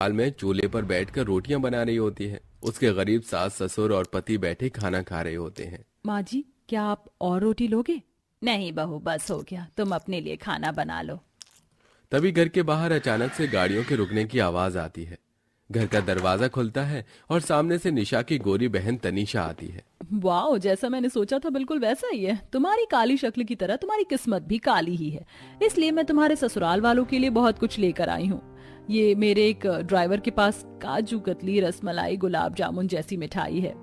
हाल में चूल्हे पर बैठकर रोटियां बना रही होती है। उसके गरीब सास ससुर और पति बैठे खाना खा रहे होते हैं। माँ जी, क्या आप और रोटी लोगे? नहीं बहू, बस हो गया, तुम अपने लिए खाना बना लो। तभी घर के बाहर अचानक से गाड़ियों के रुकने की आवाज आती है। घर का दरवाजा खुलता है और सामने से निशा की गोरी बहन तनीषा आती है। वाह, जैसा मैंने सोचा था बिल्कुल वैसा ही है। तुम्हारी काली शक्ल की तरह तुम्हारी किस्मत भी काली ही है। इसलिए मैं तुम्हारे ससुराल वालों के लिए बहुत कुछ लेकर आई हूँ। ये मेरे एक ड्राइवर के पास काजू कतली, रसमलाई, गुलाब जामुन जैसी मिठाई है।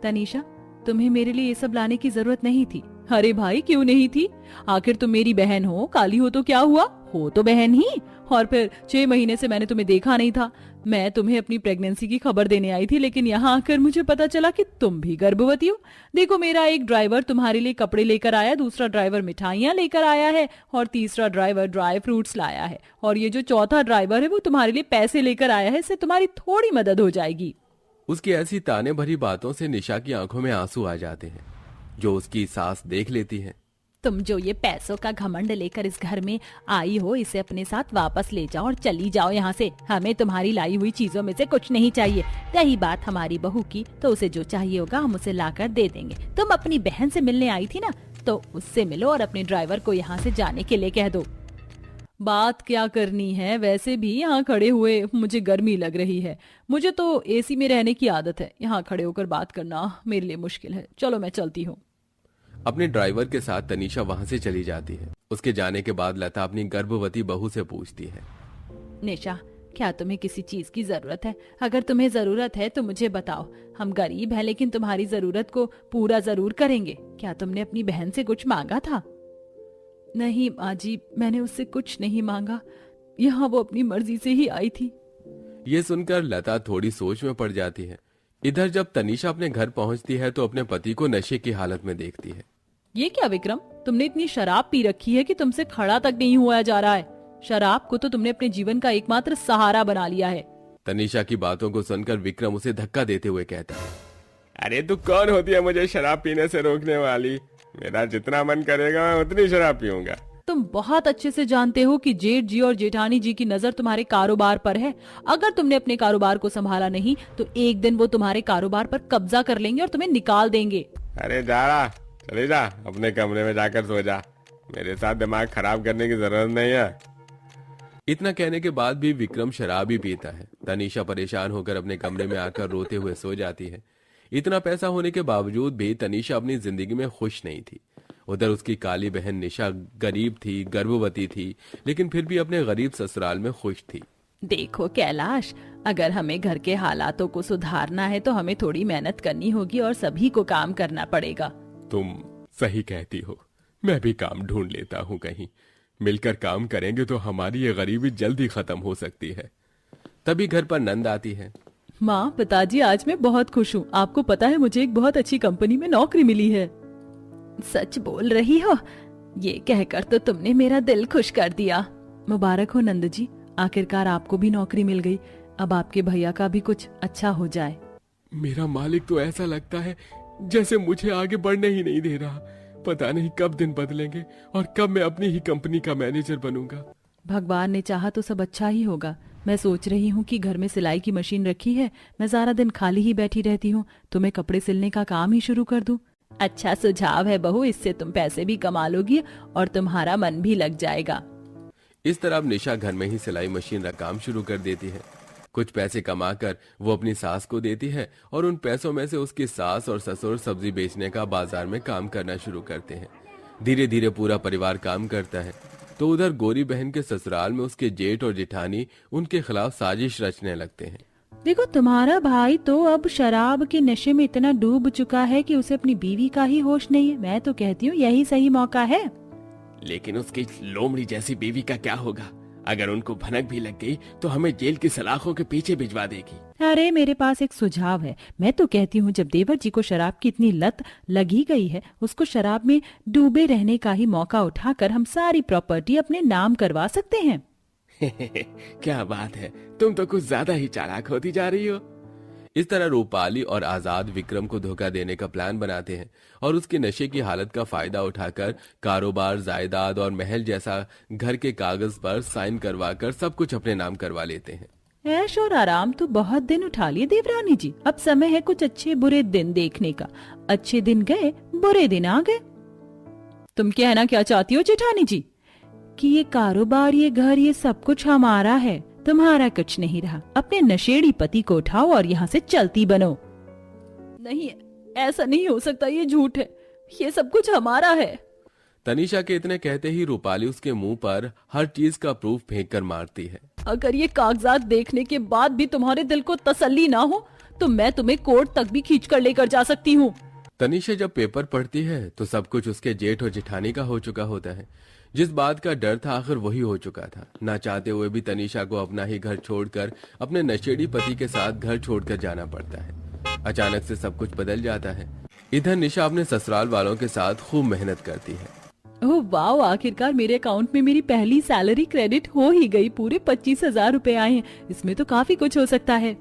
तनीषा, तुम्हें मेरे लिए ये सब लाने की जरूरत नहीं थी। अरे भाई, क्यों नहीं थी? आखिर तुम मेरी बहन हो, काली हो तो क्या हुआ, हो तो बहन ही। और फिर 6 महीने से मैंने तुम्हें देखा नहीं था। मैं तुम्हें अपनी प्रेगनेंसी की खबर देने आई थी, लेकिन यहाँ आकर मुझे पता चला कि तुम भी गर्भवती हो। देखो, मेरा एक ड्राइवर तुम्हारे लिए कपड़े लेकर आया, दूसरा ड्राइवर मिठाइयाँ लेकर आया है और तीसरा ड्राइवर ड्राई फ्रूट्स लाया है। और ये जो चौथा ड्राइवर है वो तुम्हारे लिए पैसे लेकर आया है। इससे तुम्हारी थोड़ी मदद हो जाएगी। उसकी ऐसी ताने भरी बातों से निशा की आंखों में आंसू आ जाते हैं, जो उसकी सास देख लेती है। तुम जो ये पैसों का घमंड लेकर इस घर में आई हो, इसे अपने साथ वापस ले जाओ और चली जाओ यहाँ से। हमें तुम्हारी लाई हुई चीजों में से कुछ नहीं चाहिए। रही बात हमारी बहू की, तो उसे जो चाहिए होगा हम उसे लाकर दे देंगे। तुम अपनी बहन से मिलने आई थी ना, तो उससे मिलो और अपने ड्राइवर को यहाँ से जाने के लिए कह दो। बात क्या करनी है? वैसे भी यहाँ खड़े हुए मुझे गर्मी लग रही है। मुझे तो एसी में रहने की आदत है। यहाँ खड़े होकर बात करना मेरे लिए मुश्किल है। चलो, मैं चलती हूँ। अपने ड्राइवर के साथ तनीषा वहां से चली जाती है। उसके जाने के बाद लता अपनी गर्भवती बहू से पूछती है, निशा, क्या तुम्हें किसी चीज की जरूरत है? अगर तुम्हें जरूरत है तो मुझे बताओ। हम गरीब हैं, लेकिन तुम्हारी जरूरत को पूरा जरूर करेंगे। क्या तुमने अपनी बहन से कुछ मांगा था? नहीं माँ जी, मैंने उससे कुछ नहीं मांगा। यहाँ वो अपनी मर्जी से ही आई थी। ये सुनकर लता थोड़ी सोच में पड़ जाती है। इधर जब तनीषा अपने घर पहुंचती है तो अपने पति को नशे की हालत में देखती है। ये क्या विक्रम, तुमने इतनी शराब पी रखी है कि तुमसे खड़ा तक नहीं हुआ जा रहा है। शराब को तो तुमने अपने जीवन का एकमात्र सहारा बना लिया है। तनीषा की बातों को सुनकर विक्रम उसे धक्का देते हुए कहता है, अरे तू कौन होती है मुझे शराब पीने से रोकने वाली? मेरा जितना मन करेगा मैं उतनी शराब पीऊंगा। तुम बहुत अच्छे से जानते हो कि जेठ जी और जेठानी जी की नजर तुम्हारे कारोबार पर है। अगर तुमने अपने कारोबार को संभाला नहीं तो एक दिन वो तुम्हारे कारोबार पर कब्जा कर लेंगे और तुम्हें निकाल देंगे। अरे जा रहा, चले जा, अपने कमरे में जाकर सो जा। मेरे साथ दिमाग खराब करने की जरूरत नहीं है। इतना कहने के बाद भी विक्रम शराब ही पीता है। तनीषा परेशान होकर अपने कमरे में आकर रोते हुए सो जाती है। इतना पैसा होने के बावजूद भी तनीषा अपनी जिंदगी में खुश नहीं थी। उधर उसकी काली बहन निशा गरीब थी, गर्भवती थी, लेकिन फिर भी अपने गरीब ससुराल में खुश थी। देखो कैलाश, अगर हमें घर के हालातों को सुधारना है तो हमें थोड़ी मेहनत करनी होगी और सभी को काम करना पड़ेगा। तुम सही कहती हो, मैं भी काम ढूंढ लेता हूँ कहीं। मिलकर काम करेंगे तो हमारी ये गरीबी जल्दी खत्म हो सकती है। तभी घर पर नंद आती है। माँ, पिताजी, आज मैं बहुत खुश हूँ। आपको पता है मुझे एक बहुत अच्छी कंपनी में नौकरी मिली है। सच बोल रही हो? ये कहकर तो तुमने मेरा दिल खुश कर दिया। मुबारक हो नंद जी, आखिरकार आपको भी नौकरी मिल गई। अब आपके भैया का भी कुछ अच्छा हो जाए। मेरा मालिक तो ऐसा लगता है जैसे मुझे आगे बढ़ने ही नहीं दे रहा। पता नहीं कब दिन बदलेंगे और कब मैं अपनी ही कंपनी का मैनेजर बनूंगा। भगवान ने चाहा तो सब अच्छा ही होगा। मैं सोच रही हूँ कि घर में सिलाई की मशीन रखी है, मैं सारा दिन खाली ही बैठी रहती हूँ, तो मैं कपड़े सिलने का काम ही शुरू कर दूं। अच्छा सुझाव है बहू, इससे तुम पैसे भी कमा लोगी और तुम्हारा मन भी लग जाएगा। इस तरह अब निशा घर में ही सिलाई मशीन का काम शुरू कर देती है। कुछ पैसे कमाकर वो अपनी सास को देती है और उन पैसों में से उसकी सास और ससुर सब्जी बेचने का बाजार में काम करना शुरू करते हैं। धीरे धीरे पूरा परिवार काम करता है। तो उधर गोरी बहन के ससुराल में उसके जेठ और जेठानी उनके खिलाफ साजिश रचने लगते हैं। देखो, तुम्हारा भाई तो अब शराब के नशे में इतना डूब चुका है कि उसे अपनी बीवी का ही होश नहीं है। मैं तो कहती हूँ यही सही मौका है। लेकिन उसकी लोमड़ी जैसी बीवी का क्या होगा? अगर उनको भनक भी लग गई तो हमें जेल की सलाखों के पीछे भिजवा देगी। अरे मेरे पास एक सुझाव है। मैं तो कहती हूँ जब देवर जी को शराब की इतनी लत लगी गई है, उसको शराब में डूबे रहने का ही मौका उठाकर हम सारी प्रॉपर्टी अपने नाम करवा सकते हैं। क्या बात है, तुम तो कुछ ज्यादा ही चालाक होती जा रही हो। इस तरह रूपाली और आजाद विक्रम को धोखा देने का प्लान बनाते हैं और उसके नशे की हालत का फायदा उठाकर कारोबार, जायदाद और महल जैसा घर के कागज पर साइन करवाकर सब कुछ अपने नाम करवा लेते हैं। ऐश और आराम तो बहुत दिन उठा लिए देवरानी जी, अब समय है कुछ अच्छे बुरे दिन देखने का। अच्छे दिन गए, बुरे दिन आ गए। तुम कहना क्या चाहती हो जेठानी जी? कि ये कारोबार, ये घर, ये सब कुछ हमारा है, तुम्हारा कुछ नहीं रहा। अपने नशेड़ी पति को उठाओ और यहाँ से चलती बनो। नहीं, ऐसा नहीं हो सकता, ये झूठ है, ये सब कुछ हमारा है। तनीषा के इतने कहते ही रूपाली उसके मुंह पर हर चीज का प्रूफ फेंक कर मारती है। अगर ये कागजात देखने के बाद भी तुम्हारे दिल को तसल्ली ना हो तो मैं तुम्हें कोर्ट तक भी खींच कर लेकर जा सकती हूँ। तनीषा जब पेपर पढ़ती है तो सब कुछ उसके जेठ और जेठानी का हो चुका होता है। जिस बात का डर था आखिर वही हो चुका था। ना चाहते हुए भी तनीषा को अपना ही घर छोड़कर अपने नशेड़ी पति के साथ घर छोड़कर जाना पड़ता है। अचानक से सब कुछ बदल जाता है। इधर निशा अपने ससुराल वालों के साथ खूब मेहनत करती है। ओह वाह, आखिरकार मेरे अकाउंट में मेरी पहली सैलरी क्रेडिट हो ही गई। पूरे 25,000 रुपए आए हैं, इसमें तो काफी कुछ हो सकता है।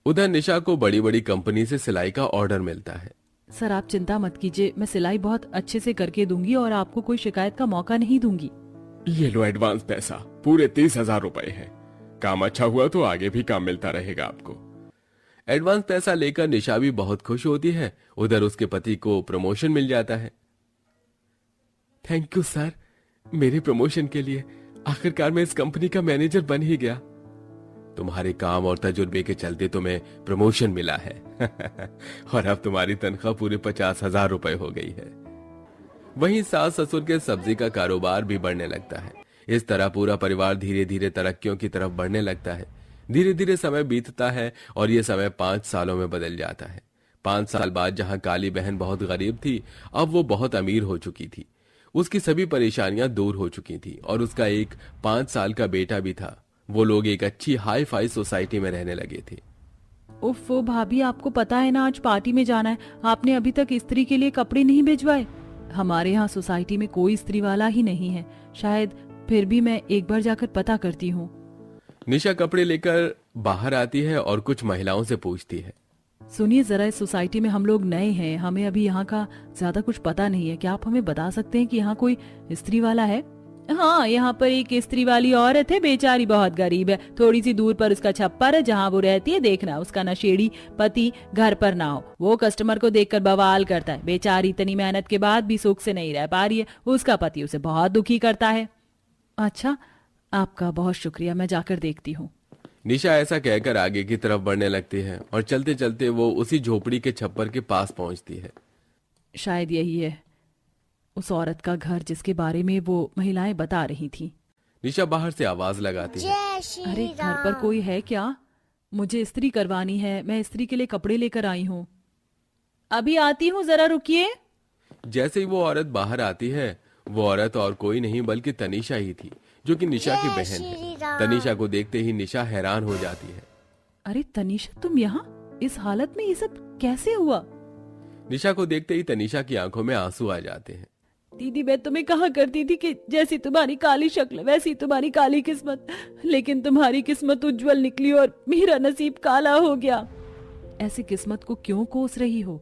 उधर निशा को बड़ी बड़ी कंपनी से सिलाई का ऑर्डर मिलता है। सर आप चिंता मत कीजिए, मैं सिलाई बहुत अच्छे से करके दूंगी और आपको कोई शिकायत का मौका नहीं दूंगी। ये लो एडवांस पैसा, पूरे 30,000 रुपए है। काम अच्छा हुआ तो आगे भी काम मिलता रहेगा आपको। एडवांस पैसा लेकर निशा भी बहुत खुश होती है। उधर उसके पति को प्रमोशन मिल जाता है। थैंक यू सर, मेरे प्रमोशन के लिए। आखिरकार मैं इस कंपनी का मैनेजर बन ही गया। तुम्हारे काम और तजुर्बे के चलते तुम्हें प्रमोशन मिला है और अब तुम्हारी तनख्वाह पूरे 50,000 रुपए हो गई है। वहीं सास ससुर के सब्जी का कारोबार भी बढ़ने लगता है। इस तरह पूरा परिवार धीरे धीरे तरक्कियों की तरफ बढ़ने लगता है। धीरे धीरे समय बीतता है और ये समय 5 सालों में बदल जाता है। 5 साल बाद जहां काली बहन बहुत गरीब थी, अब वो बहुत अमीर हो चुकी थी। उसकी सभी परेशानियां दूर हो चुकी थी और उसका एक 5 साल का बेटा भी था। वो लोग एक अच्छी हाई फाई सोसाइटी में रहने लगे थे। उफ भाभी, आपको पता है ना आज पार्टी में जाना है, आपने अभी तक स्त्री के लिए कपड़े नहीं भिजवाए। हमारे यहाँ सोसाइटी में कोई स्त्री वाला ही नहीं है, शायद, फिर भी मैं एक बार जाकर पता करती हूँ। निशा कपड़े लेकर बाहर आती है और कुछ महिलाओं से पूछती है। सुनिए जरा, इस सोसाइटी में हम लोग नए हैं, हमें अभी यहाँ का ज्यादा कुछ पता नहीं है। क्या आप हमें बता सकते हैं कि यहाँ कोई स्त्री वाला है? हाँ, यहाँ पर एक स्त्री वाली औरत है, बेचारी बहुत गरीब है। थोड़ी सी दूर पर उसका छप्पर है, जहाँ वो रहती है। देखना उसका नशेड़ी पति घर पर ना हो, वो कस्टमर को देखकर बवाल करता है। बेचारी इतनी मेहनत के बाद भी सुख से नहीं रह पा रही है, उसका पति उसे बहुत दुखी करता है। अच्छा, आपका बहुत शुक्रिया, मैं जाकर देखती हूँ। निशा ऐसा कहकर आगे की तरफ बढ़ने लगती है और चलते चलते वो उसी झोपड़ी के छप्पर के पास पहुंचती है। शायद यही है उस औरत का घर जिसके बारे में वो महिलाएं बता रही थी। निशा बाहर से आवाज लगाती है। अरे घर पर कोई है क्या? मुझे इस्त्री करवानी है, मैं इस्त्री के लिए कपड़े लेकर आई हूँ। अभी आती हूँ, जरा रुकिए। जैसे ही वो औरत बाहर आती है, वो औरत और कोई नहीं बल्कि तनीषा ही थी, जो कि निशा की बहन है। तनीषा को देखते ही निशा हैरान हो जाती है। अरे तनीषा, तुम यहाँ इस हालत में, ये सब कैसे हुआ? निशा को देखते ही तनीषा की आंखों में आंसू आ जाते हैं। दीदी, मैं तुम्हें कहा करती थी कि जैसी तुम्हारी काली शक्ल वैसी तुम्हारी काली किस्मत, लेकिन तुम्हारी किस्मत उज्जवल निकली और मेरा नसीब काला हो गया। ऐसी किस्मत को क्यों कोस रही हो?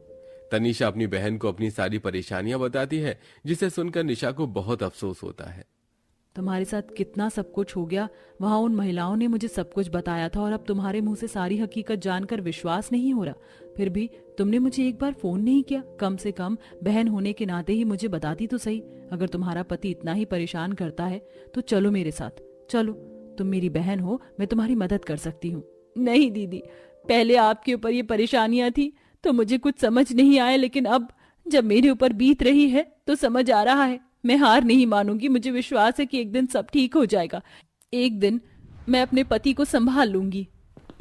तनीषा अपनी बहन को अपनी सारी परेशानियां बताती है, जिसे सुनकर निशा को बहुत अफसोस होता है। तुम्हारे साथ कितना सब कुछ हो गया, वहां उन महिलाओं ने मुझे सब कुछ बताया था और अब तुम्हारे मुंह से सारी हकीकत जानकर विश्वास नहीं हो रहा। फिर भी तुमने मुझे एक बार फोन नहीं किया। कम से कम बहन होने के नाते ही मुझे बताती तो सही। अगर तुम्हारा पति इतना ही परेशान करता है तो चलो मेरे साथ, चलो, तुम मेरी बहन हो, मैं तुम्हारी मदद कर सकती हूँ। नहीं दीदी, पहले आपके ऊपर ये परेशानियां थी तो मुझे कुछ समझ नहीं आया, लेकिन अब जब मेरे ऊपर बीत रही है तो समझ आ रहा है। मैं हार नहीं मानूंगी, मुझे विश्वास है कि एक दिन सब ठीक हो जाएगा। एक दिन मैं अपने पति को संभाल लूंगी।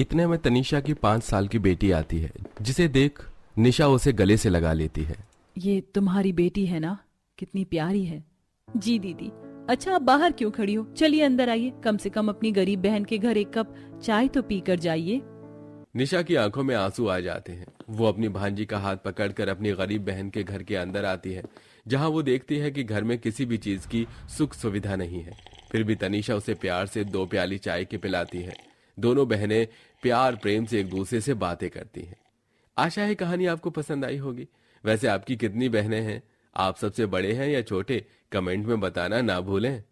इतने में तनीषा की 5 साल की बेटी आती है, जिसे देख निशा उसे गले से लगा लेती है। ये तुम्हारी बेटी है ना? कितनी प्यारी है। जी दीदी। अच्छा, आप बाहर क्यों खड़ी हो? चलिए अंदर आइए, कम से कम अपनी गरीब बहन के घर एक कप चाय तो पी कर जाइए। निशा की आंखों में आंसू आ जाते हैं। वो अपनी भांजी का हाथ पकड़कर अपनी गरीब बहन के घर के अंदर आती है, जहां वो देखती है कि घर में किसी भी चीज की सुख सुविधा नहीं है। फिर भी तनीषा उसे प्यार से 2 प्याली चाय के पिलाती है। दोनों बहनें प्यार प्रेम से एक दूसरे से बातें करती हैं। आशा है कहानी आपको पसंद आई होगी। वैसे आपकी कितनी बहनें हैं? आप सबसे बड़े हैं या छोटे? कमेंट में बताना ना भूलें।